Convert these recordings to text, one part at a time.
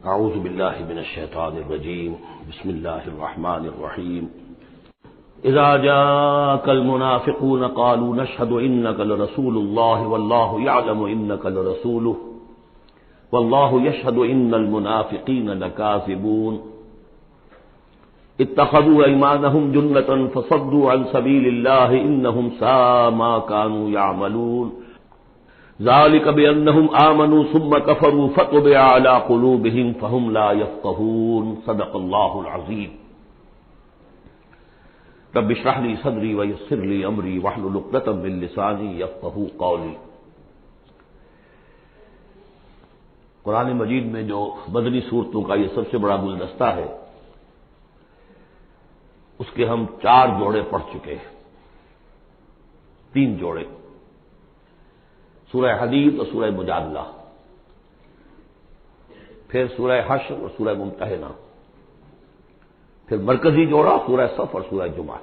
اعوذ باللہ من الشیطان الرجیم بسم اللہ الرحمن الرحیم اذا جاءك المنافقون قالوا نشهد انك لرسول الله والله يعلم انك لرسوله والله يشهد ان المنافقين لكاذبون اتخذوا ايمانهم جنة فصدوا عن سبيل الله انهم ساء ما كانوا يعملون ذلك بأنهم آمنوا ثم كفروا فطبع على قلوبهم فهم لا يفقهون صدق الله العظيم رب اشرح لي صدري ويسر لي أمري واحلل عقدة من لساني يفقهوا قولي۔ قرآن مجید میں جو مدنی صورتوں کا یہ سب سے بڑا گلدستہ ہے، اس کے ہم 4 جوڑے پڑھ چکے ہیں، 3 جوڑے، سورہ حدید اور سورہ مجادلہ، پھر سورہ حشر اور سورہ ممتحنہ، پھر مرکزی جوڑا سورہ صف اور سورہ جمعہ۔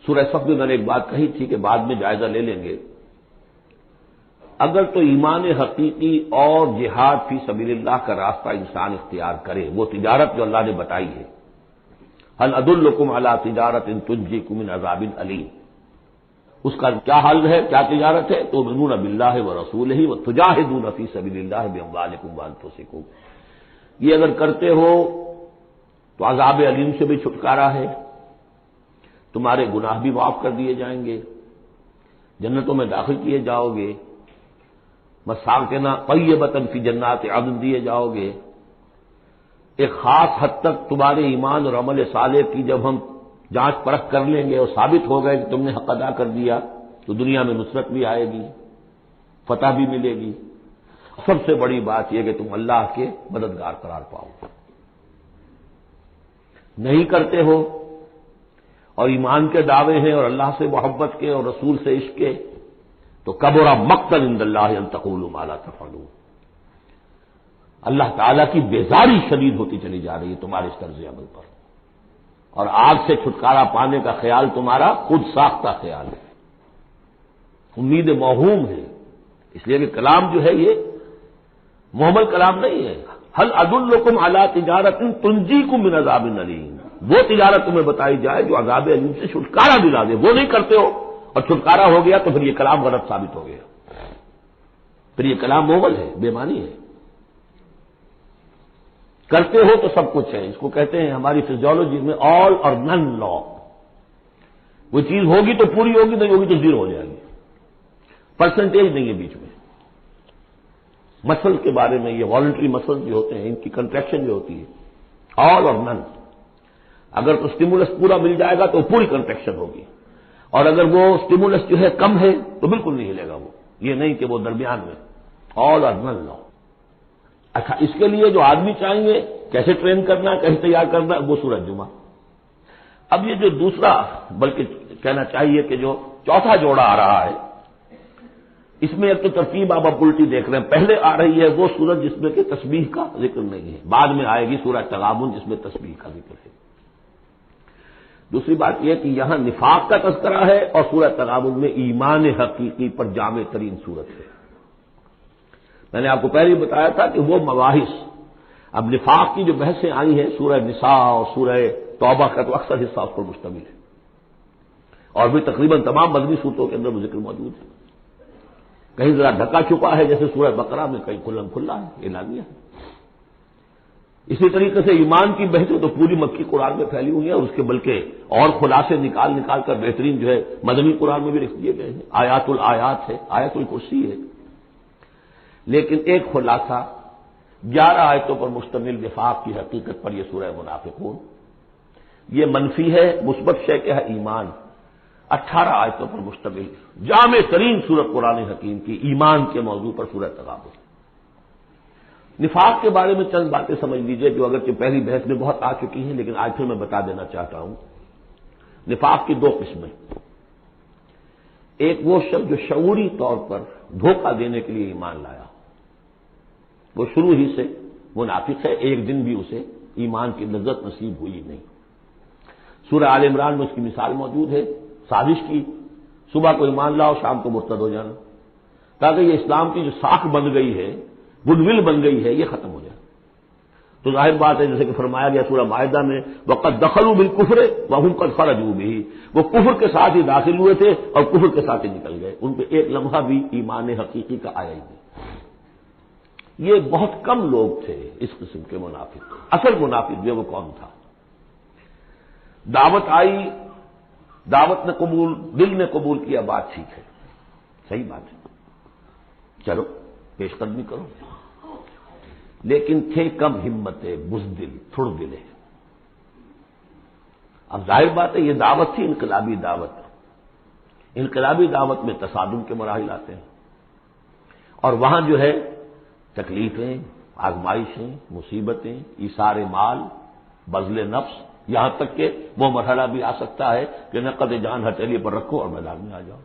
سورہ صف میں میں نے ایک بات کہی تھی کہ بعد میں جائزہ لے لیں گے، اگر تو ایمان حقیقی اور جہاد فی سبیل اللہ کا راستہ انسان اختیار کرے، وہ تجارت جو اللہ نے بتائی ہے، هل ادلکم علی تجارت تنجیکم من عذاب علیم، اس کا کیا حل ہے، کیا تجارت ہے؟ تؤمنون باللہ ورسولہ وتجاہدون فی سبیل اللہ باموالکم وانفسکم، یہ اگر کرتے ہو تو عذاب علیم سے بھی چھٹکارا ہے، تمہارے گناہ بھی معاف کر دیے جائیں گے، جنتوں میں داخل کیے جاؤ گے، مساکن طیبۃ فی جنات عدن دیے جاؤ گے۔ ایک خاص حد تک تمہارے ایمان اور عمل صالح کی جب ہم جانچ پرکھ کر لیں گے اور ثابت ہو گئے کہ تم نے حق ادا کر دیا، تو دنیا میں نصرت بھی آئے گی، فتح بھی ملے گی، سب سے بڑی بات یہ کہ تم اللہ کے مددگار قرار پاؤ۔ نہیں کرتے ہو اور ایمان کے دعوے ہیں اور اللہ سے محبت کے اور رسول سے عشق کے، تو کبر مقتا عند اللہ ان تقولوا ما لا تفعلون، اللہ تعالیٰ کی بیزاری شدید ہوتی چلی جا رہی ہے تمہارے اس طرز عمل پر، اور آگ سے چھٹکارا پانے کا خیال تمہارا خود ساختہ خیال ہے، امید موہوم ہے، اس لیے کہ کلام جو ہے یہ محمل کلام نہیں ہے۔ هل ادلکم علی تجارت تنجیکم من عذاب علیم، وہ تجارت تمہیں بتائی جائے جو عذاب علیم سے چھٹکارا دلا دے، وہ نہیں کرتے ہو اور چھٹکارا ہو گیا تو پھر یہ کلام غلط ثابت ہو گیا، پھر یہ کلام محمل ہے، بے معنی ہے۔ کرتے ہو تو سب کچھ ہے، اس کو کہتے ہیں ہماری فزیولوجی میں آل اور نن لا، وہ چیز ہوگی تو پوری ہوگی، نہیں ہوگی تو زیرو ہو جائے گی، پرسنٹیج نہیں ہے بیچ میں۔ مسل کے بارے میں یہ والنٹری مسل جو ہوتے ہیں، ان کی کنٹریکشن جو ہوتی ہے آل اور نن، اگر تو سٹیمولس پورا مل جائے گا تو پوری کنٹریکشن ہوگی، اور اگر وہ سٹیمولس جو ہے کم ہے تو بالکل نہیں ہلے گا وہ، یہ نہیں کہ وہ درمیان میں آل اور نن لا۔ اچھا، اس کے لیے جو آدمی چاہیں گے کیسے ٹرین کرنا، کیسے تیار کرنا، وہ سورۃ جمعہ۔ اب یہ جو دوسرا، بلکہ کہنا چاہیے کہ جو چوتھا جوڑا آ رہا ہے، اس میں ایک تو ترتیب آپ الٹی دیکھ رہے ہیں، پہلے آ رہی ہے وہ سورت جس میں کہ تسبیح کا ذکر نہیں ہے، بعد میں آئے گی سورۃ تغابن جس میں تسبیح کا ذکر ہے۔ دوسری بات یہ کہ یہاں نفاق کا تذکرہ ہے اور سورۃ تغابن میں ایمان حقیقی پر جامع ترین سورت ہے۔ میں نے آپ کو پہلے ہی بتایا تھا کہ وہ مباحث، اب نفاق کی جو بحثیں آئی ہیں سورہ نساء اور سورہ توبہ کا تو اکثر حصہ اس پر مشتمل ہے، اور بھی تقریباً تمام مدنی صورتوں کے اندر وہ ذکر موجود ہے، کہیں ذرا ڈھکا چھپا ہے جیسے سورہ بقرہ میں، کہیں کھلم کھلا ہے، اعلانیہ ہے۔ اسی طریقے سے ایمان کی بحثیں تو پوری مکی قرآن میں پھیلی ہوئی ہیں، اور اس کے بلکہ اور خلاصے نکال کر بہترین جو ہے مدنی قرآن میں بھی لکھ دیے گئے ہیں، آیات الآیات ہے، آیت الکرسی ہے۔ لیکن ایک خلاصہ 11 آیتوں پر مشتمل نفاق کی حقیقت پر یہ سورہ منافقون، یہ منفی ہے، مثبت شے کیا ہے؟ ایمان۔ 18 آیتوں پر مشتمل جامع ترین سورت قرآن حکیم کی ایمان کے موضوع پر سورہ تغابن۔ نفاق کے بارے میں چند باتیں سمجھ لیجئے جو اگرچہ پہلی بحث میں بہت آ چکی ہیں، لیکن آج پھر میں بتا دینا چاہتا ہوں۔ نفاق کی 2 قسمیں، ایک وہ شخص جو شعوری طور پر دھوکہ دینے کے لیے ایمان لایا، وہ شروع ہی سے منافق ہے، ایک دن بھی اسے ایمان کی لذت نصیب ہوئی نہیں۔ سورہ آل عمران میں اس کی مثال موجود ہے، سازش کی، صبح کو ایمان لاؤ، شام کو مرتد ہو جانا، تاکہ یہ اسلام کی جو ساکھ بن گئی ہے گڈ ول بن گئی ہے، یہ ختم ہو جائے۔ تو ظاہر بات ہے جیسے کہ فرمایا گیا سورہ مائدہ میں وقد دخلوا بالکفر وهم قد خرجوا به، وہ کفر کے ساتھ ہی داخل ہوئے تھے اور کفر کے ساتھ ہی نکل گئے، ان پہ ایک لمحہ بھی ایمان حقیقی کا آیا ہی نہیں۔ یہ بہت کم لوگ تھے اس قسم کے منافق۔ اصل منافق جو وہ کون تھا؟ دعوت آئی، دعوت نے قبول، دل نے قبول کیا، بات ٹھیک ہے، صحیح بات ہے، چلو پیش قدمی کرو، لیکن تھے کم ہمت، بزدل، تھڑ دلے۔ اب ظاہر بات ہے یہ دعوت تھی انقلابی دعوت، انقلابی دعوت میں تصادم کے مراحل آتے ہیں، اور وہاں جو ہے تکلیفیں، آزمائشیں، مصیبتیں، ایثار مال، بذل نفس، یہاں تک کہ وہ مرحلہ بھی آ سکتا ہے کہ نقد جان ہتھیلی پر رکھو اور میدان میں آ جاؤ۔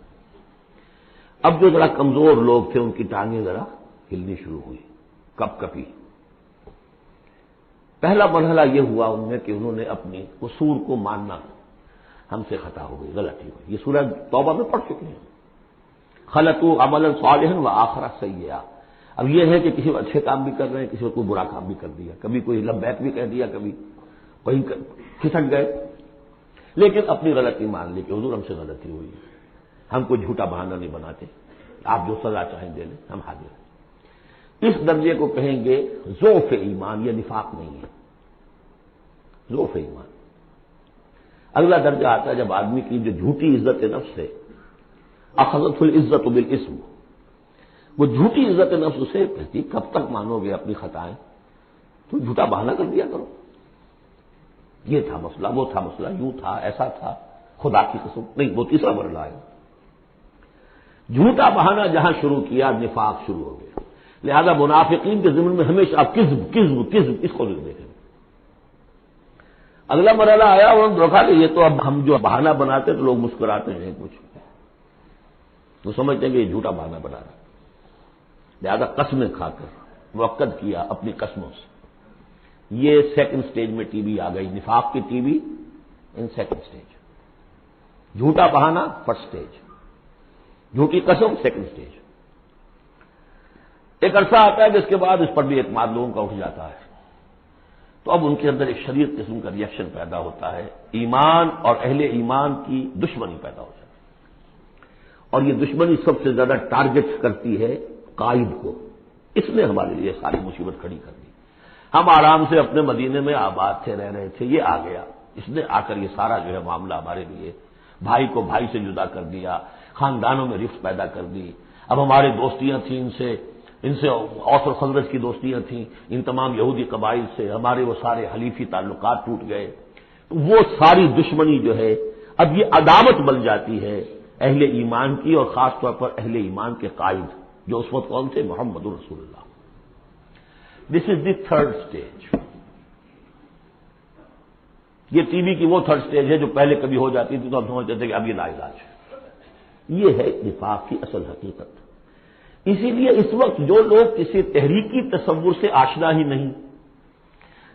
اب جو ذرا کمزور لوگ تھے ان کی ٹانگیں ذرا ہلنی شروع ہوئی، کپ کپی۔ پہلا مرحلہ یہ ہوا ان میں کہ انہوں نے اپنی قصور کو ماننا، ہم سے خطا ہو گئی، غلطی ہوئی۔ یہ سورہ توبہ میں پڑھ چکے ہیں، خلطوا عملا صالحا وآخر سیئا۔ اب یہ ہے کہ کسی اچھے کام بھی کر رہے ہیں، کسی کو کوئی برا کام بھی کر دیا، کبھی کوئی لبیک بھی کہہ دیا، کبھی کہیں کھسک گئے، لیکن اپنی غلطی مان لی کہ حضور ہم سے غلطی ہوئی، ہم کوئی جھوٹا بہانہ نہیں بناتے، آپ جو سزا چاہیں دے لیں، ہم حاضر ہیں۔ اس درجے کو کہیں گے ضعف ایمان، یہ نفاق نہیں ہے، ضعف ایمان۔ اگلا درجہ آتا ہے جب آدمی کی جو جھوٹی عزت نفس ہے، اخذت العزت بالاسم، وہ جھوٹی عزت نفس اسے کہتی کب تک مانو گے اپنی خطائیں، تو جھوٹا بہانہ کر دیا کرو، یہ تھا مسئلہ، وہ تھا مسئلہ، یوں تھا، ایسا تھا، خدا کی قسم نہیں، وہ تیسرا مرحلہ ہے۔ جھوٹا بہانہ جہاں شروع کیا نفاق شروع ہو گیا۔ لہذا منافقین کے ضمن میں ہمیشہ آپ کذب کذب کذب اس کو دیکھیں۔ اگلا مرحلہ آیا اور انہوں نے دیکھا کہ یہ تو اب ہم جو بہانہ بناتے تو لوگ مسکراتے ہیں، کچھ وہ سمجھتے ہیں کہ یہ جھوٹا بہانہ بنا رہا ہے، لہذا قسمیں کھا کر موقد کیا اپنی قسموں سے۔ یہ سیکنڈ سٹیج میں ٹی وی آ گئی، نفاق کی T V in second stage, جھوٹا بہانہ فرسٹ سٹیج، جھوٹی قسم سیکنڈ سٹیج۔ ایک عرصہ آتا ہے جس کے بعد اس پر بھی اعتماد لوگوں کا اٹھ جاتا ہے، تو اب ان کے اندر ایک شدید قسم کا ریئیکشن پیدا ہوتا ہے، ایمان اور اہل ایمان کی دشمنی پیدا ہو جاتی ہے، اور یہ دشمنی سب سے زیادہ ٹارگٹ کرتی ہے قائد کو۔ اس نے ہمارے لیے ساری مصیبت کھڑی کر دی، ہم آرام سے اپنے مدینے میں آباد تھے، رہ رہے تھے، یہ آ گیا، اس نے آ کر یہ سارا جو ہے معاملہ ہمارے لیے، بھائی کو بھائی سے جدا کر دیا، خاندانوں میں رفت پیدا کر دی۔ اب ہماری دوستیاں تھیں ان سے اوس اور خزرج کی دوستیاں تھیں، ان تمام یہودی قبائل سے ہمارے وہ سارے حلیفی تعلقات ٹوٹ گئے، تو وہ ساری دشمنی جو ہے اب یہ عداوت بن جاتی ہے اہل ایمان کی، اور خاص طور پر اہل ایمان کے قائد جو اس وقت کون تھے؟ محمد رسول اللہ۔ دس از دی تھرڈ اسٹیج۔ یہ ٹی وی کی وہ تھرڈ اسٹیج ہے جو پہلے کبھی ہو جاتی تھی تو ہم سمجھتے تھے کہ اب یہ لا علاج ہے۔ یہ ہے نفاق کی اصل حقیقت۔ اسی لیے اس وقت جو لوگ کسی تحریکی تصور سے آشنا ہی نہیں،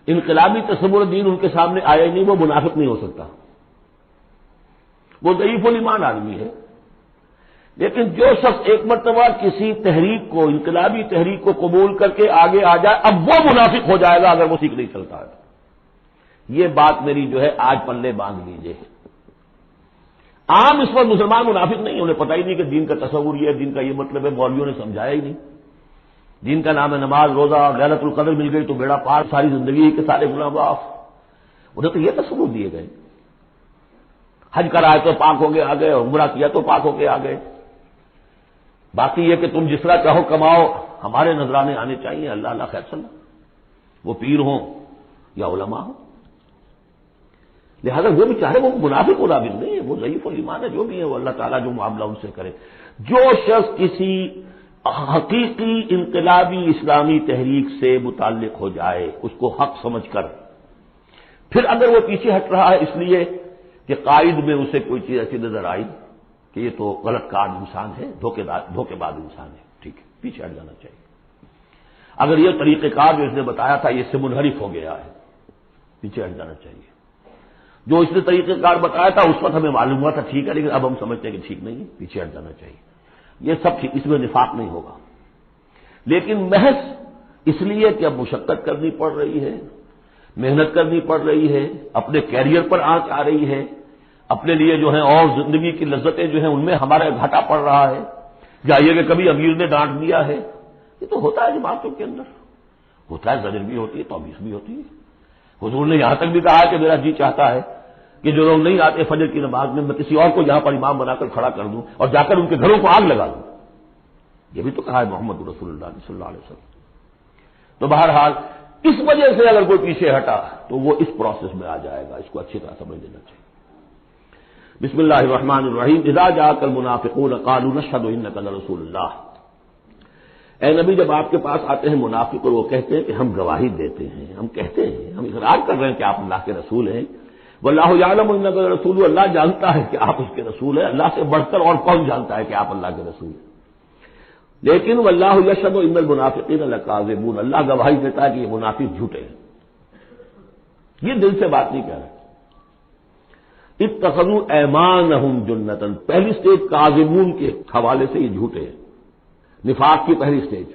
انقلابی تصور دین ان کے سامنے آیا ہی نہیں، وہ منافق نہیں ہو سکتا، وہ ضعیف الایمان آدمی ہے۔ لیکن جو شخص ایک مرتبہ کسی تحریک کو، انقلابی تحریک کو قبول کر کے آگے آ جائے، اب وہ منافق ہو جائے گا اگر وہ سیکھ نہیں چلتا ہے۔ یہ بات میری جو ہے آج پلے باندھ لیجیے۔ عام اس وقت مسلمان منافق نہیں، انہیں پتہ ہی نہیں کہ دین کا تصور یہ ہے، دین کا یہ مطلب ہے، مولویوں نے سمجھایا ہی نہیں۔ دین کا نام ہے نماز، روزہ، لیلۃ القدر مل گئی تو بیڑا پار، ساری زندگی کے سارے گناہ معاف، انہیں تو یہ تصور دیے گئے۔ حج کرائے تو پاک ہو کے آ گئے، عمرہ کیا تو پاک ہو کے آ گئے، باقی یہ کہ تم جس طرح چاہو کماؤ، ہمارے نذرانے آنے چاہیے، اللہ اللہ خیر صلی اللہ، وہ پیر ہوں یا علماء ہوں۔ لہذا وہ بھی چاہے وہ منافق نہیں ہے، وہ ضعیف الایمان ہے، جو بھی ہے وہ اللہ تعالیٰ جو معاملہ ان سے کرے۔ جو شخص کسی حقیقی انقلابی اسلامی تحریک سے متعلق ہو جائے، اس کو حق سمجھ کر، پھر اگر وہ پیچھے ہٹ رہا ہے اس لیے کہ قائد میں اسے کوئی چیز ایسی نظر آئی کہ یہ تو غلط کار انسان ہے، دھوکے باز انسان ہے، ٹھیک ہے، پیچھے ہٹ جانا چاہیے۔ اگر یہ طریقہ کار جو اس نے بتایا تھا یہ اس سے منحرف ہو گیا ہے، پیچھے ہٹ جانا چاہیے۔ جو اس نے طریقہ کار بتایا تھا اس وقت ہمیں معلوم ہوا تھا ٹھیک ہے، لیکن اب ہم سمجھتے ہیں کہ ٹھیک نہیں ہے، پیچھے ہٹ جانا چاہیے۔ یہ سب ٹھیک، اس میں نفاق نہیں ہوگا، لیکن محض اس لیے کہ اب مشقت کرنی پڑ رہی ہے، محنت کرنی پڑ رہی ہے، اپنے کیریئر پر آنچ آ رہی ہے، اپنے لیے جو ہیں اور زندگی کی لذتیں جو ہیں ان میں ہمارا گھاٹا پڑ رہا ہے، جائیے کہ کبھی امیر نے ڈانٹ دیا ہے، یہ تو ہوتا ہے جماعتوں کے اندر، ہوتا ہے، زجر بھی ہوتی ہے، توبیخ بھی ہوتی ہے۔ حضور نے یہاں تک بھی کہا کہ میرا جی چاہتا ہے کہ جو لوگ نہیں آتے فجر کی نماز میں کسی اور کو یہاں پر امام بنا کر کھڑا کر دوں اور جا کر ان کے گھروں کو آگ لگا دوں، یہ بھی تو کہا ہے محمد رسول اللہ صلی اللہ علیہ وسلم۔ تو بہرحال اس وجہ سے اگر کوئی پیچھے ہٹا تو وہ اس پروسیس میں آ جائے گا، اس کو اچھی طرح سمجھ لینا چاہیے۔ بسم اللہ الرحمن الرحیم، اذا جاءک المنافقون قالوا نشهد انک لرسول اللہ۔ اے نبی جب آپ کے پاس آتے ہیں منافق اور وہ کہتے ہیں کہ ہم گواہی دیتے ہیں، ہم کہتے ہیں، ہم اقرار کر رہے ہیں کہ آپ اللہ کے رسول ہیں، واللہ یعلم انک لرسول، اللہ جانتا ہے کہ آپ اس کے رسول ہیں، اللہ سے بڑھ کر اور کون جانتا ہے کہ آپ اللہ کے رسول ہیں، لیکن واللہ یشہد ان المنافقین لکاذبون، اللہ گواہی دیتا ہے کہ یہ منافق جھوٹے ہیں، یہ دل سے بات نہیں کہہ رہے۔ اتخذوا ایمانہم جنۃ، پہلی سٹیج کاذبون کے حوالے سے یہ جھوٹے ہیں، نفاق کی پہلی سٹیج۔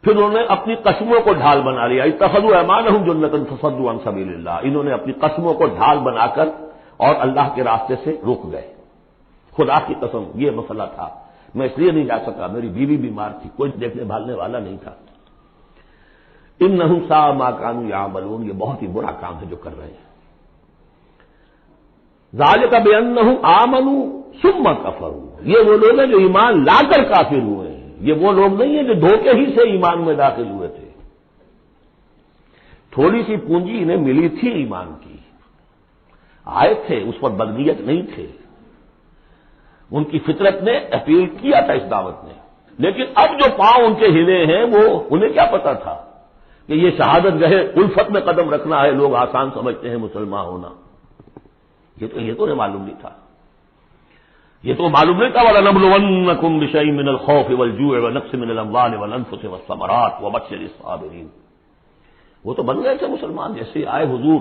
پھر انہوں نے اپنی قسموں کو ڈھال بنا لیا، اتخذوا ایمانہم جنۃ فصدوا عن سبیل اللہ، انہوں نے اپنی قسموں کو ڈھال بنا کر اور اللہ کے راستے سے رک گئے۔ خدا کی قسم یہ مسئلہ تھا، میں اس لیے نہیں جا سکا، میری بیوی بیمار تھی، کوئی دیکھنے بھالنے والا نہیں تھا۔ انہم ساء ما کانوا یعملون، یہ بہت ہی برا کام ہے جو کر رہے ہیں۔ ذالک بانہم آمنوا ثم کفروا، یہ وہ لوگ ہیں جو ایمان لا کر کافر ہوئے ہیں، یہ وہ لوگ نہیں ہیں جو دھوکے ہی سے ایمان میں داخل ہوئے تھے۔ تھوڑی سی پونجی انہیں ملی تھی ایمان کی، آئے تھے، اس پر بدنیت نہیں تھے، ان کی فطرت نے اپیل کیا تھا اس دعوت نے، لیکن اب جو پاؤں ان کے ہلے ہیں وہ انہیں کیا پتا تھا کہ یہ شہادت گاہ الفت میں قدم رکھنا ہے، لوگ آسان سمجھتے ہیں مسلمان ہونا، یہ تو انہیں معلوم نہیں تھا، یہ تو معلوم نہیں تھا وَلَنَبْلُوَنَّكُمْ بِشَيْءٍ مِّنَ الْخَوْفِ وَالْجُوعِ وَنَقْصٍ مِّنَ الْأَمْوَالِ وَالْأَنفُسِ وَالثَّمَرَاتِ وَبَشِّرِ الصَّابِرِينَ، وہ تو بن گئے تھے مسلمان، جیسے آئے حضور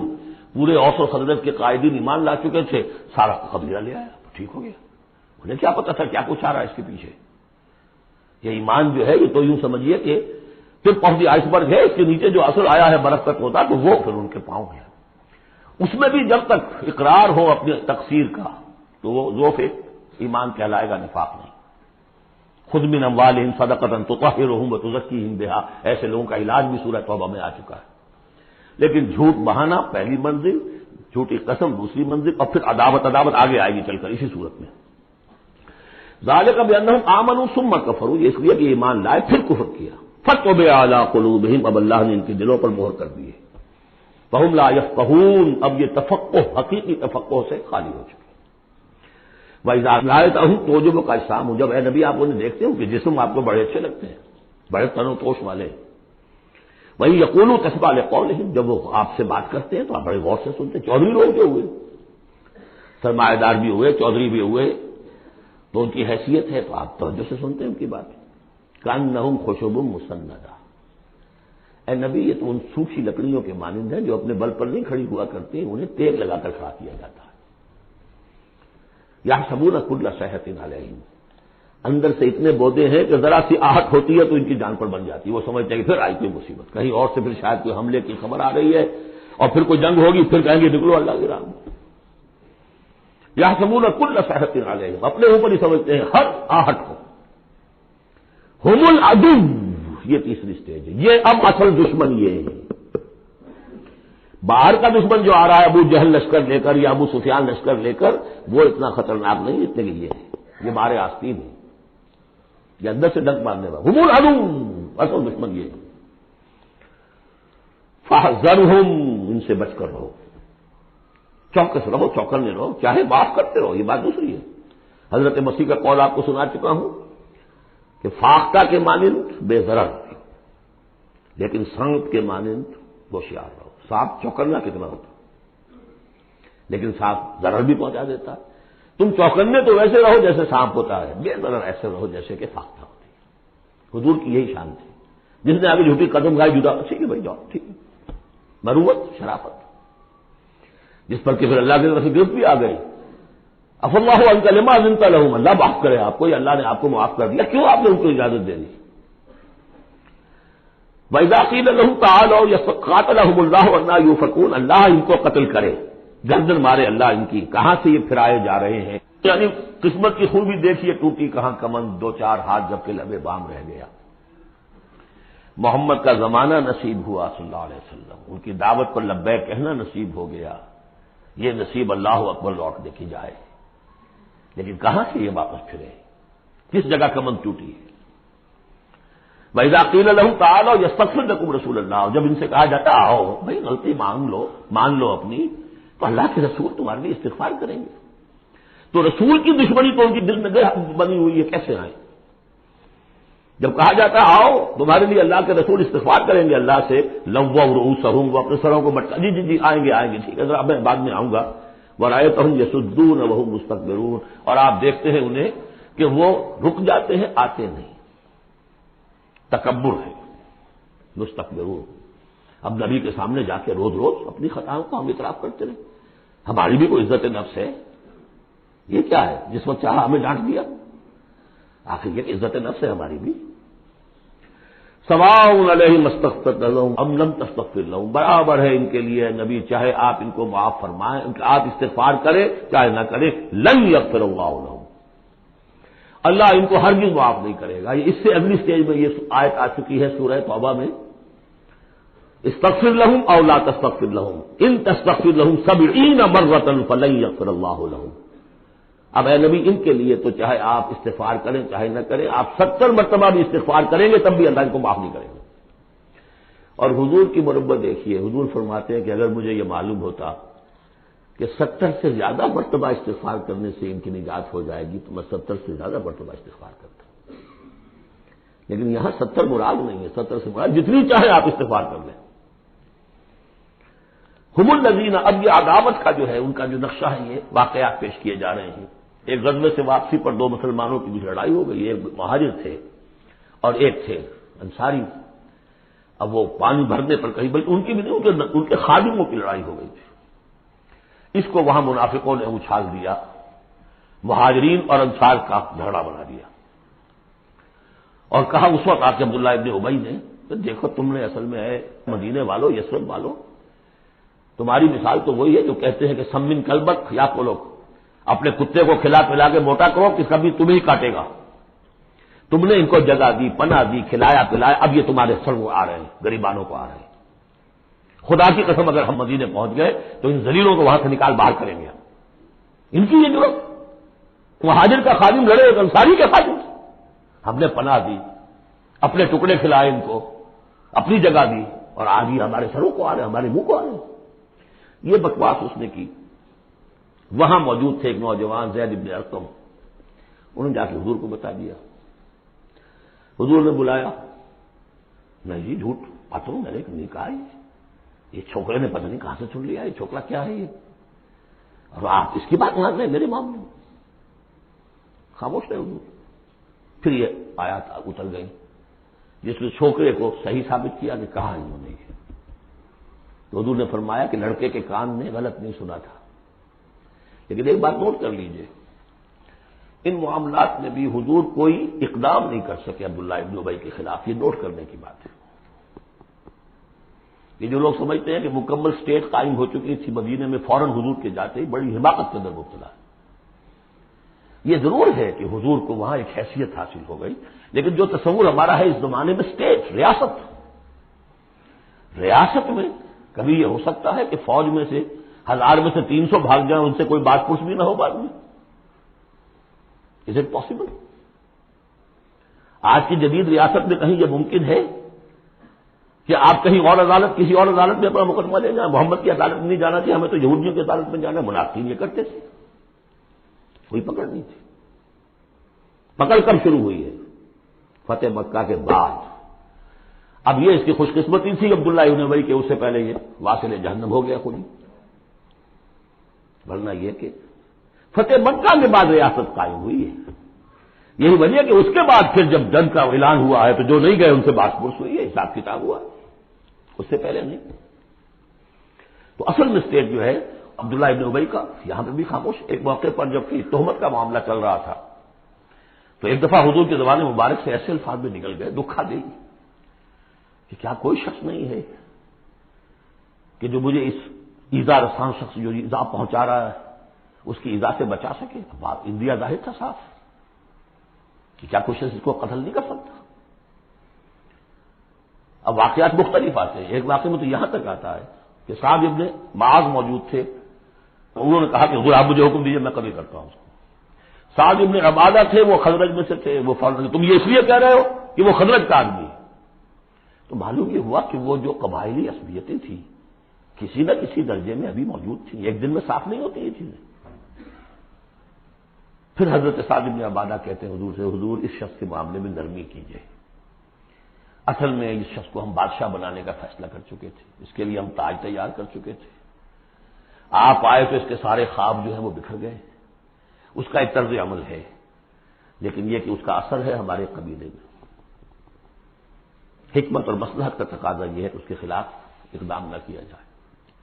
پورے اوس و خزرج کے قائدین ایمان لا چکے تھے، سارا قبیلہ لے آیا، ٹھیک ہو گیا، انہیں کیا پتا تھا کیا کچھ آ رہا ہے اس کے پیچھے۔ یہ ایمان جو ہے یہ تو یوں سمجھیے کہ پھر پہنچی آئس برگ ہے، اس کے نیچے جو اصل آیا ہے برف تک ہوتا تو وہ پھر ان کے پاؤں ہے، اس میں بھی جب تک اقرار ہو اپنی تقصیر کا تو وہ ذوف ایمان کہلائے گا، نفاق نہیں۔ خذ من اموالہم صدقۃ تطہرہم وتزکیہم بہا، ایسے لوگوں کا علاج بھی سورہ توبہ میں آ چکا ہے۔ لیکن جھوٹ بہانا پہلی منزل، جھوٹی قسم دوسری منزل، اور پھر عداوت آگے آئے گی چل کر اسی صورت میں۔ ذالک بانہم آمنوا ثم کفروا، یہ اس لیے کہ ایمان لائے پھر کفر کیا، فطبع علی قلوبہم، اب اللہ نے ان کے دلوں پر مہر کر دی ہے، فہم لا یفقہون، اب یہ تفقہ حقیقی تفقہ سے خالی ہو چکے۔ وَإِذَا رَأَيْتَهُمْ تُعْجِبُكَ أَجْسَامُهُمْ، جب اے نبی آپ انہیں دیکھتے ہو کہ جسم آپ کو بڑے اچھے لگتے ہیں، بڑے تن و توش والے، وہی یقولوا تسمع لقولہم، جب وہ آپ سے بات کرتے ہیں تو آپ بڑے غور سے سنتے ہیں۔ چودھری لوگ جو ہوئے، سرمایہ دار بھی ہوئے، چودھری بھی ہوئے، تو ان کی حیثیت ہے تو آپ توجہ سے سنتے ہیں ان کی بات۔ کأنہم خشب مسندہ، اے نبی یہ تو ان سوکھی لکڑیوں کے مانند ہیں جو اپنے بل پر نہیں کھڑی ہوا کرتی، انہیں تیل لگا کر کھڑا کیا جاتا ہے۔ یحسبون کل صیحۃ علیہم، اندر سے اتنے بودے ہیں کہ ذرا سی آہٹ ہوتی ہے تو ان کی جان پر بن جاتی ہے، وہ سمجھتے ہیں کہ پھر آئی کوئی مصیبت، کہیں اور سے پھر شاید کوئی حملے کی خبر آ رہی ہے اور پھر کوئی جنگ ہوگی، پھر کہیں گے نکلو اللہ کی راہ میں۔ یحسبون کل صیحۃ علیہم، اپنے اوپر ہی سمجھتے ہیں ہر آہٹ کو۔ ہم العدو، یہ تیسری سٹیج ہے، یہ اب اصل دشمن یہ ہے۔ باہر کا دشمن جو آ رہا ہے ابو جہل لشکر لے کر یا ابو سفیان لشکر لے کر، وہ اتنا خطرناک نہیں جتنے کہ یہ ہے، یہ مارے آستین ہے، یہ اندر سے ڈنک مارنے والا۔ ہم العدو، اصل دشمن یہ ہے۔ فاحذرہم، ان سے بچ کر رہو، چوکس رہو، چوکنے رہو، چاہے معاف کرتے رہو، یہ بات دوسری ہے۔ حضرت مسیح کا قول آپ کو سنا چکا ہوں کہ فاختہ کے مانند بے ضرر، لیکن سانپ کے مانند ہوشیار رہو۔ سانپ چوکنا کتنا ہوتا، لیکن سانپ ضرر بھی پہنچا دیتا ہے۔ تم چوکنے تو ویسے رہو جیسے سانپ ہوتا ہے، بے ضرر ایسے رہو جیسے کہ فاختہ ہوتی ہے۔ حضور کی یہی شان تھی، جس نے آگے جھوٹی قدم کھائی جدا، ٹھیک ہے بھائی جاؤ، ٹھیک ہے، مروت شرافت، جس پر کہ پھر اللہ کی طرف سے گرفت بھی آ گئی۔ عفا اللہ عنک لما اذنت لہم، اللہ معاف کرے آپ کو، یا اللہ نے آپ کو معاف کر دیا، کیوں آپ نے ان کو اجازت دے دی؟ وَإِذَا قِيلَ لَهُمْ تَعَالَوْا قَاتَلَهُمُ اللَّهُ وَإِنَّا يُؤْفَكُونَ، اللہ ان کو قتل کرے، گردن مارے اللہ ان کی، کہاں سے یہ پھرائے جا رہے ہیں؟ یعنی قسمت کی خوبی دیکھیے، ٹوٹی کہاں کمند، دو چار ہاتھ جب کہ لبے بام رہ گیا۔ محمد کا زمانہ نصیب ہوا صلی اللہ علیہ وسلم، ان کی دعوت پر لبیک کہنا نصیب ہو گیا، یہ نصیب اللہ اکبر لوٹ دیکھی جائے، لیکن کہاں سے یہ واپس پھرے؟ کس جگہ کمند ٹوٹی ہے؟ وَإِذَا قِيلَ لَهُمْ تَعَالَوْا يَسْتَغْفِرْ لَكُمْ رَسُولُ اللَّهِ، جب ان سے کہا جاتا آؤ بھائی غلطی مان لو اپنی، تو اللہ کے رسول تمہارے لیے استغفار کریں گے، تو رسول کی دشمنی تو ان کی دل میں بنی ہوئی ہے، کیسے آئے؟ جب کہا جاتا ہے آؤ تمہارے لیے اللہ کے رسول استغفار کریں گے اللہ سے، لَوَّوْا رُؤُوسَهُمْ، وہ اپنے سروں کو مٹکا، جی آئیں گے ٹھیک ہے ذرا میں بعد میں آؤں گا، وَرَأَيْتَهُمْ يَصُدُّونَ وَهُمْ مُسْتَكْبِرُونَ، اور آپ دیکھتے ہیں انہیں کہ وہ رک جاتے ہیں، آتے نہیں، تکبر ہے، مستکبرون۔ اب نبی کے سامنے جا کے روز روز اپنی خطاؤں کو ہم اعتراف کرتے رہے، ہماری بھی کوئی عزت نفس ہے؟ یہ کیا ہے جس وقت چاہا ہمیں ڈانٹ دیا؟ آخر یہ عزت نفس ہے ہماری بھی۔ سواء علیہم استغفرت لہم ام لم تستغفر لہم، برابر ہے ان کے لیے نبی، چاہے آپ ان کو معاف فرمائیں، آپ استغفار کریں چاہے نہ کریں، لن یغفر اللہ لہم، اللہ ان کو ہرگز معاف نہیں کرے گا۔ اس سے اگلی سٹیج میں یہ آیت آ چکی ہے سورہ توبہ میں، استغفر لہم او لا تستغفر لہم ان تستغفر لہم 70 مرۃ فلن یغفر اللہ لہم۔ اب اے نبی ان کے لیے تو چاہے آپ استغفار کریں چاہے نہ کریں، آپ 70 مرتبہ بھی استغفار کریں گے تب بھی اللہ ان کو معاف نہیں کریں گے۔ اور حضور کی مربت دیکھیے، حضور فرماتے ہیں کہ اگر مجھے یہ معلوم ہوتا کہ 70 سے زیادہ مرتبہ استغفار کرنے سے ان کی نجات ہو جائے گی تو میں 70 سے زیادہ مرتبہ استغفار کرتا، لیکن یہاں 70 مراد نہیں ہے، 70 سے مراد جتنی چاہے آپ استغفار کر لیں۔ ہم الذین، اب یہ عداوت کا جو ہے ان کا جو نقشہ ہے، یہ واقعات پیش کیے جا رہے ہیں۔ ایک غزوے سے واپسی پر دو مسلمانوں کی بھی لڑائی ہو گئی، ایک مہاجر تھے اور ایک تھے انصاری، اب وہ پانی بھرنے پر کہیں، بلکہ ان کی بھی نہیں، ان کے خادموں کی لڑائی ہو گئی تھی، اس کو وہاں منافقوں نے اچھال دیا، مہاجرین اور انصار کا جھگڑا بنا دیا، اور کہا اس وقت آ کے عبداللہ ابن ابی نے کہ دیکھو تم نے اصل میں ہے مدینے والوں، یثرب والوں، تمہاری مثال تو وہی ہے جو کہتے ہیں کہ سمن کلبک یا کولوک، اپنے کتے کو کھلا پلا کے موٹا کرو کہ کبھی تمہیں ہی کاٹے گا، تم نے ان کو جگہ دی، پناہ دی، کھلایا پلایا، اب یہ تمہارے سر وہ آ رہے ہیں، غریبانوں کو آ رہے ہیں، خدا کی قسم اگر ہم مدینے پہنچ گئے تو ان ذلیلوں کو وہاں سے نکال باہر کریں گے، ان کی یہ ضرورت، مہاجر کا خادم لڑے ایک انصاری کے خادم، ہم نے پناہ دی، اپنے ٹکڑے کھلائے ان کو، اپنی جگہ دی، اور آج یہ ہمارے سروں کو آ رہے ہیں، ہمارے منہ کو آ رہے ہیں۔ یہ بکواس اس نے کی۔ وہاں موجود تھے ایک نوجوان زید بن ارقم، انہوں نے جا کے حضور کو بتا دیا، حضور نے بلایا، نہیں جی جھوٹ باتوں میں نے نہیں کہا، یہ چھوکرے نے پتہ نہیں کہاں سے سن لیا، یہ چھوکرا کیا ہے یہ، اور آپ اس کی بات مان رہے ہیں میرے معاملے میں؟ خاموش رہے حضور۔ پھر یہ آیات اتر گئی جس نے چھوکرے کو صحیح ثابت کیا کہ کہا انہوں نے، تو حضور نے فرمایا کہ لڑکے کے کان نے غلط نہیں سنا تھا، لیکن ایک بات نوٹ کر لیجئے، ان معاملات میں بھی حضور کوئی اقدام نہیں کر سکے عبداللہ ابن ابی کے خلاف، یہ نوٹ کرنے کی بات ہے۔ یہ جو لوگ سمجھتے ہیں کہ مکمل سٹیٹ قائم ہو چکی تھی مدینے میں، فوراً حضور کے جاتے ہی بڑی حماقت کے اندر مبتلا ہے۔ یہ ضرور ہے کہ حضور کو وہاں ایک حیثیت حاصل ہو گئی، لیکن جو تصور ہمارا ہے اس زمانے میں سٹیٹ، ریاست میں کبھی یہ ہو سکتا ہے کہ فوج میں سے 1000 میں سے 300 بھاگ جائیں، ان سے کوئی بات پرس بھی نہ ہو بعد میں؟ Is it possible? آج کی جدید ریاست میں کہیں یہ ممکن ہے کہ آپ کہیں اور عدالت، کسی اور عدالت میں اپنا مقدمہ لے جائیں؟ محمد کی عدالت میں نہیں جانا چاہیے، ہمیں تو یہودیوں کی عدالت میں جانا، منافقین یہ کرتے تھے، کوئی پکڑ نہیں تھی۔ پکڑ کب شروع ہوئی ہے؟ فتح مکہ کے بعد۔ اب یہ اس کی خوش قسمتی تھی عبداللہ ابن ابی کہ اس سے پہلے یہ واصل جہنم ہو گیا خود ہی، ورنہ یہ کہ فتح مکہ کے بعد ریاست قائم ہوئی ہے۔ یہی وجہ کہ اس کے بعد پھر جب جنگ کا اعلان ہوا ہے تو جو نہیں گئے ان سے بات پرس ہوئی ہے، حساب کتاب ہوا، اس سے پہلے نہیں۔ تو اصل میں اسٹیٹ جو ہے عبداللہ ابن ابی کا یہاں پہ بھی خاموش۔ ایک موقع پر جب کہ تہمت کا معاملہ چل رہا تھا تو ایک دفعہ حضور کے زبان مبارک سے ایسے الفاظ میں نکل گئے، دکھا دے گی کہ کیا کوئی شخص نہیں ہے کہ جو مجھے اس ایذا رساں شخص جو ایذا پہنچا رہا ہے اس کی ایذا سے بچا سکے؟ بات انڈیا ظاہر تھا صاف کہ کیا کوئی شخص اس کو قتل نہیں کر سکتا. اب واقعات مختلف آتے ہیں. ایک واقعے میں تو یہاں تک آتا ہے کہ سعد ابن معاذ موجود تھے، انہوں نے کہا کہ حضور آپ مجھے حکم دیجیے، میں قبول کرتا ہوں اس کو. سعد ابن عبادہ تھے، وہ خزرج میں سے تھے. وہ فوراً تم یہ اس لیے کہہ رہے ہو کہ وہ خزرج کا آدمی ہے. تو معلوم یہ ہوا کہ وہ جو قبائلی عصبیتیں تھیں کسی نہ کسی درجے میں ابھی موجود تھیں. ایک دن میں صاف نہیں ہوتی یہ چیزیں. پھر حضرت سعد بن عبادہ کہتے ہیں حضور سے، حضور اس شخص کے معاملے میں نرمی کیجیے. اصل میں اس شخص کو ہم بادشاہ بنانے کا فیصلہ کر چکے تھے، اس کے لیے ہم تاج تیار کر چکے تھے. آپ آئے تو اس کے سارے خواب جو ہیں وہ بکھر گئے. اس کا ایک طرز عمل ہے، لیکن یہ کہ اس کا اثر ہے ہمارے قبیلے میں. حکمت اور مصلحت کا تقاضا یہ ہے کہ اس کے خلاف اقدام نہ کیا جائے.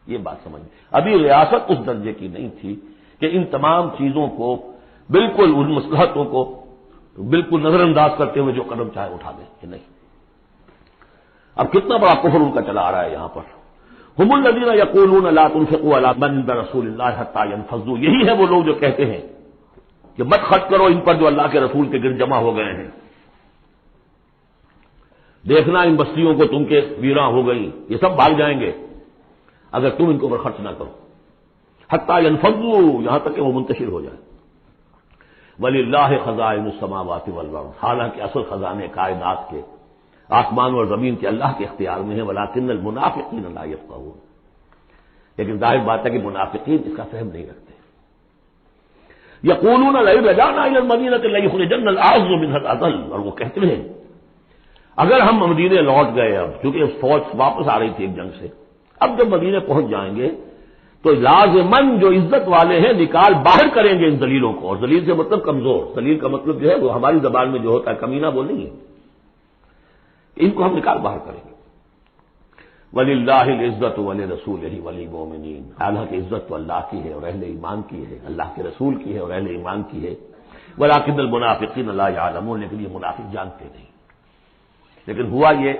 یہ بات سمجھ. ابھی ریاست اس درجے کی نہیں تھی کہ ان تمام چیزوں کو بالکل، ان مصلحتوں کو بالکل نظر انداز کرتے ہوئے جو قدم چاہے اٹھا دیں. کہ نہیں، اب کتنا بڑا کفر ان کا چلا آ رہا ہے یہاں پر. ہم الذین یقولون لا تنفقوا علی من عند رسول اللہ حتی ينفضوا. یہی ہے وہ لوگ جو کہتے ہیں کہ مت خرچ کرو ان پر جو اللہ کے رسول کے گرد جمع ہو گئے ہیں. دیکھنا ان بستیوں کو تم کے ویراں ہو گئی، یہ سب بھاگ جائیں گے اگر تم ان کو پر خرچ نہ کرو. حتی ينفضوا، یہاں تک کہ وہ منتشر ہو جائے. وَلِلَّهِ خَزَائِنُ السَّمَاوَاتِ وَالْأَرْضِ، حالانکہ اصل خزانے کائنات کے آسمان اور زمین کے اللہ کے اختیار میں ہیں. وَلَٰكِنَّ الْمُنَافِقِينَ لَا يَفْقَهُونَ، لیکن ظاہر بات ہے کہ منافقین اس کا فہم نہیں رکھتے. يَقُولُونَ لَئِن رَجَعْنَا إِلَى الْمَدِينَةِ لَيُخْرِجَنَّ الْأَعَزُّ مِنْهَا الْأَذَلَّ، اور وہ کہتے ہیں اگر ہم مدینے لوٹ گئے، اب چونکہ فوج واپس آ رہی تھی ایک جنگ سے، اب جب مدینے پہنچ جائیں گے تو لازماً جو عزت والے ہیں نکال باہر کریں گے ان ذلیلوں کو. اور ذلیل سے مطلب کمزور، ذلیل کا مطلب جو ہے وہ ہماری زبان میں جو ہوتا ہے کمینہ وہ نہیں ہے، ان کو ہم نکال باہر کریں گے. وَلِلَّهِ الْعِزَّةُ وَلِرَسُولِهِ وَلِلْمُؤْمِنِينَ، اللہ کی عزت تو اللہ کی ہے اور اہل ایمان کی ہے، اللہ کے رسول کی ہے اور اہل ایمان کی ہے. وَلَٰكِنَّ الْمُنَافِقِينَ لَا يَعْلَمُونَ، لیکن یہ منافق جانتے نہیں. لیکن ہوا یہ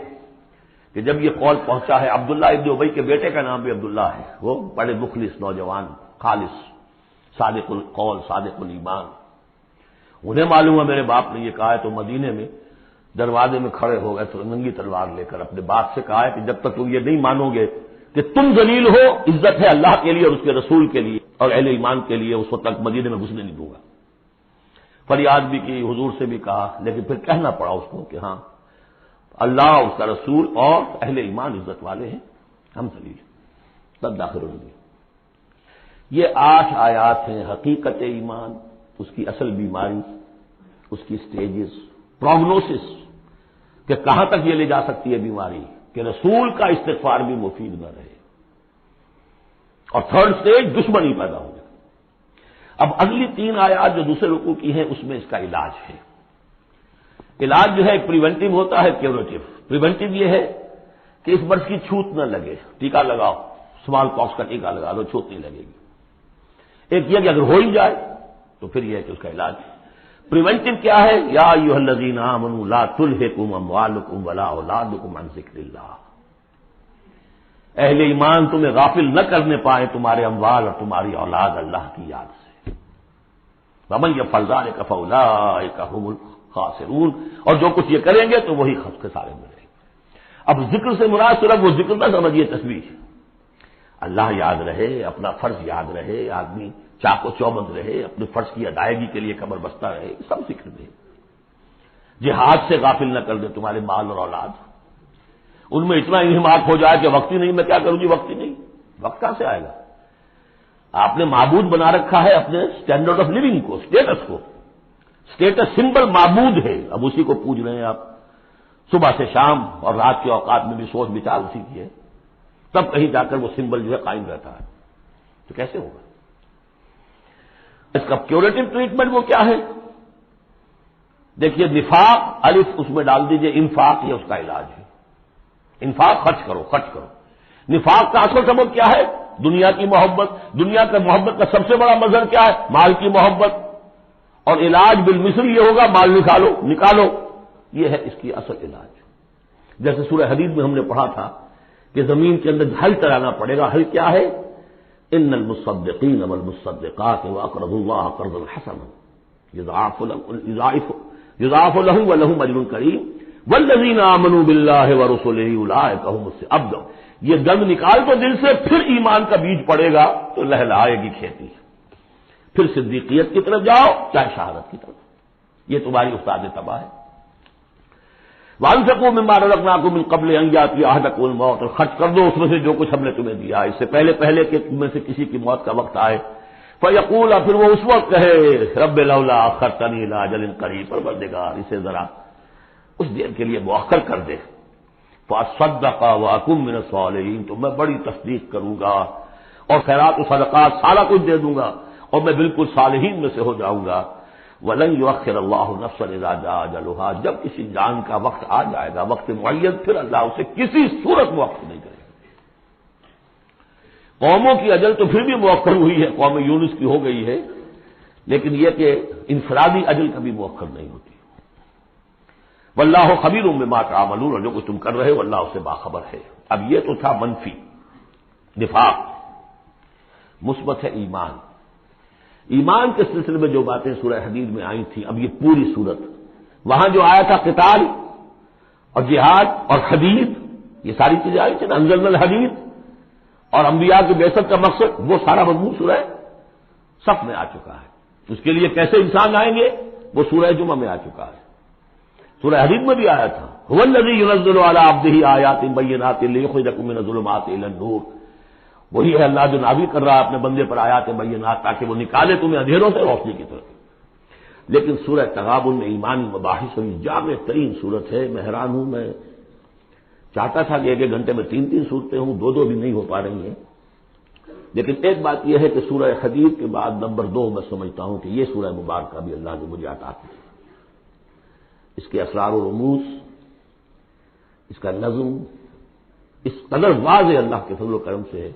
کہ جب یہ قول پہنچا ہے، عبداللہ ابن ابی کے بیٹے کا نام بھی عبداللہ ہے، وہ بڑے مخلص نوجوان، خالص، صادق القول، صادق الایمان. انہیں معلوم ہے میرے باپ نے یہ کہا ہے، تو مدینے میں دروازے میں کھڑے ہو گئے تو ننگی تلوار لے کر اپنے باپ سے کہا ہے کہ جب تک تم یہ نہیں مانو گے کہ تم ذلیل ہو، عزت ہے اللہ کے لیے اور اس کے رسول کے لیے اور اہل ایمان کے لیے، اس وقت تک مدینے میں گھسنے نہیں دوں گا. فریاد بھی کی، حضور سے بھی کہا، لیکن پھر کہنا پڑا اس کو کہ ہاں اللہ، اس کا رسول اور اہل ایمان عزت والے ہیں، ہم ذلیل ہیں، تب داخل ہوں گے. یہ 8 آیات ہیں حقیقت ایمان، اس کی اصل بیماری، اس کی سٹیجز، پروگنوسس کہ کہاں تک یہ لے جا سکتی ہے بیماری کہ رسول کا استغفار بھی مفید نہ رہے. اور تھرڈ سٹیج دشمنی پیدا ہو جائے. اب اگلی 3 آیات جو دوسرے رکوع کی ہیں اس میں اس کا علاج ہے. علاج جو ہے پریونٹیو ہوتا ہے، کیوریٹو. پریونٹیو یہ ہے کہ اس مرض کی چھوت نہ لگے، ٹیکہ لگاؤ، اسمال پاکس کا ٹیکہ لگا دو، چھوت نہیں لگے گی. ایک یہ کہ اگر ہو ہی جائے تو پھر یہ ہے کہ اس کا علاج. پریونٹیو کیا ہے؟ یا ایھا الذین آمنوا لا تلھکم اموالکم ولا اولادکم عن ذکر اللہ. اہل ایمان تمہیں غافل نہ کرنے پائے تمہارے اموال اور تمہاری اولاد اللہ کی یاد سے. ومن یفعل ذلک فاولئک هم الخاسرون، اور جو کچھ یہ کریں گے تو وہی خسارے میں رہیں گے. اب ذکر سے مراد صرف وہ ذکر نہ سمجھیے تسبیح. اللہ یاد رہے، اپنا فرض یاد رہے، آدمی چاق و چوبند رہے، اپنے فرض کی ادائیگی کے لیے کمر بستہ رہے، سب ذکر دے. جہاد سے غافل نہ کر دے تمہارے مال اور اولاد. ان میں اتنا انہماک ہو جائے کہ وقت ہی نہیں، میں کیا کروں جی، وقت ہی نہیں. وقت کہاں سے آئے گا؟ آپ نے معبود بنا رکھا ہے اپنے اسٹینڈرڈ آف لیونگ کو، اسٹیٹس کو. اسٹیٹس سمبل معبود ہے، اب اسی کو پوج رہے ہیں آپ. صبح سے شام اور رات کے اوقات میں بھی سوچ بچار اسی کی ہے، تب کہیں جا کر وہ سمبل جو ہے قائم رہتا ہے. تو کیسے ہوگا؟ اس کا کیوریٹو ٹریٹمنٹ وہ کیا ہے؟ دیکھیے نفاق، الف اس میں ڈال دیجئے، انفاق یہ اس کا علاج ہے. انفاق، خرچ کرو خرچ کرو. نفاق کا اصل سبب کیا ہے؟ دنیا کی محبت. دنیا کا محبت کا سب سے بڑا مظہر کیا ہے؟ مال کی محبت. اور علاج بالمثل یہ ہوگا، مال نکالو. یہ ہے اس کی اصل علاج. جیسے سورہ حدید میں ہم نے پڑھا تھا کہ زمین کے اندر حل چلانا پڑے گا. حل کیا ہے؟ ان المصدقین والمصدقات واقرضوا اللہ قرضا حسنا یضاعف لهم ولهم اجر کریم والذین آمنوا باللہ ورسلہ اولئک هم الصادقون. یہ گند نکال تو دل سے، پھر ایمان کا بیج پڑے گا تو لہلائے گی کھیتی. پھر صدیقیت کی طرف جاؤ چاہے شہادت کی طرف. یہ تمہاری استاد تباہ ہے. وانفقوا مما رزقناکم من قبل ان یاتی احدکم الموت، اور خرچ کر دو اس میں سے جو کچھ ہم نے تمہیں دیا اس سے پہلے کہ تم میں سے کسی کی موت کا وقت آئے. فیقول، پھر وہ اس وقت کہے رب لولا اخرتنی الی اجل قریب، پروردگار اسے ذرا اس دیر کے لیے مؤخر کر دے. فاصدق واکن من الصالحین، تو میں بڑی تصدیق کروں گا اور خیرات و صدقات سارا کچھ دے دوں گا اور میں بالکل صالحین میں سے ہو جاؤں گا. وَلَن يُؤَخِّرَ اللَّهُ نَفْسًا إِذَا جَاءَ أَجَلُهَا، جب کسی جان کا وقت آ جائے گا، وقت معین، پھر اللہ اسے کسی صورت مؤخر نہیں کرے گا. قوموں کی اجل تو پھر بھی مؤخر ہوئی ہے، قوم یونس کی ہو گئی ہے، لیکن یہ کہ انفرادی اجل کبھی مؤخر نہیں ہوتی. واللہ خبیر بما تعملون، اور جو کچھ تم کر رہے ہو اللہ اس سے باخبر ہے. اب یہ تو تھا منفی نفاق. مثبت ہے ایمان. ایمان کے سلسلے میں جو باتیں سورہ حدید میں آئی تھیں، اب یہ پوری صورت، وہاں جو آیا تھا قتال اور جہاد اور حدید، یہ ساری چیزیں آئی تھیں. انزلنا الحدید اور انبیاء کی بعثت کا مقصد، وہ سارا مضمون سورہ صف میں آ چکا ہے. اس کے لیے کیسے انسان آئیں گے وہ سورہ جمعہ میں آ چکا ہے. سورہ حدید میں بھی آیا تھا هو الذی ينزل علی عبدہ آیات بینات لیخرجکم من الظلمات الی النور. وہی ہے اللہ جو نازل کر رہا ہے اپنے بندے پر آیات بینات تاکہ وہ نکالے تمہیں اندھیروں سے روشنی کی طرف. لیکن سورہ تغابن میں ایمانی مباحث ہوئی، جامع ترین صورت ہے. میں حیران ہوں، میں چاہتا تھا کہ ایک گھنٹے میں 3 صورتیں ہوں، 2 بھی نہیں ہو پا رہی ہیں. لیکن ایک بات یہ ہے کہ سورہ حدید کے بعد نمبر 2 میں سمجھتا ہوں کہ یہ سورہ مبارکہ بھی اللہ نے مجھے عطا کی. اس کے اسرار و رموز، اس کا نظم اس قدر واضح اللہ کے فضل و کرم سے ہے.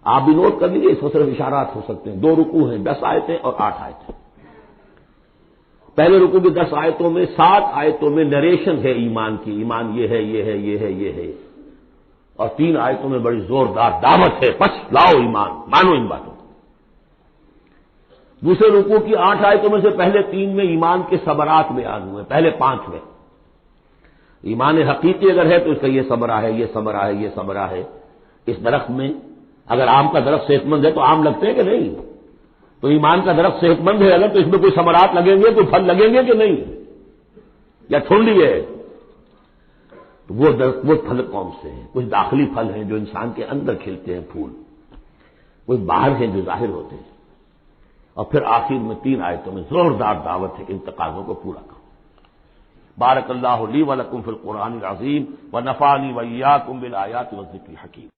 آپ بھی نوٹ کر لیجیے، اس میں صرف اشارات ہو سکتے ہیں. 2 رکوع ہیں، 10 آیتیں اور 8 آیتیں. پہلے رکوع کی 10 آیتوں میں 7 آیتوں میں نریشن ہے ایمان کی، ایمان یہ ہے یہ ہے یہ ہے یہ ہے، اور 3 آیتوں میں بڑی زوردار دعوت ہے، پس لاؤ ایمان، مانو ان باتوں. دوسرے رکوع کی 8 آیتوں میں سے پہلے 3 میں ایمان کے ثمرات بیان ہوئے، پہلے 5 میں ایمان حقیقی اگر ہے تو اس کا یہ ثمرہ ہے، یہ ثمرہ ہے، یہ ثمرہ ہے. اس درخت میں اگر آم کا درخت صحت مند ہے تو آم لگتے ہیں کہ نہیں؟ تو ایمان کا درخت صحت مند ہے اگر تو اس میں کوئی ثمرات لگیں گے، کوئی پھل لگیں گے کہ نہیں؟ یا ٹھنڈی ہے؟ تو وہ پھل کون سے ہیں؟ کچھ داخلی پھل ہیں جو انسان کے اندر کھلتے ہیں پھول، کچھ باہر ہیں جو ظاہر ہوتے ہیں. اور پھر آخر میں 3 آیتوں میں زوردار دعوت ہے کہ ان تقاضوں کو پورا کرو. بارک اللہ لی ولکم فی القرآن العظیم ونفعنی وإیاکم بالآیات والذکر الحکیم.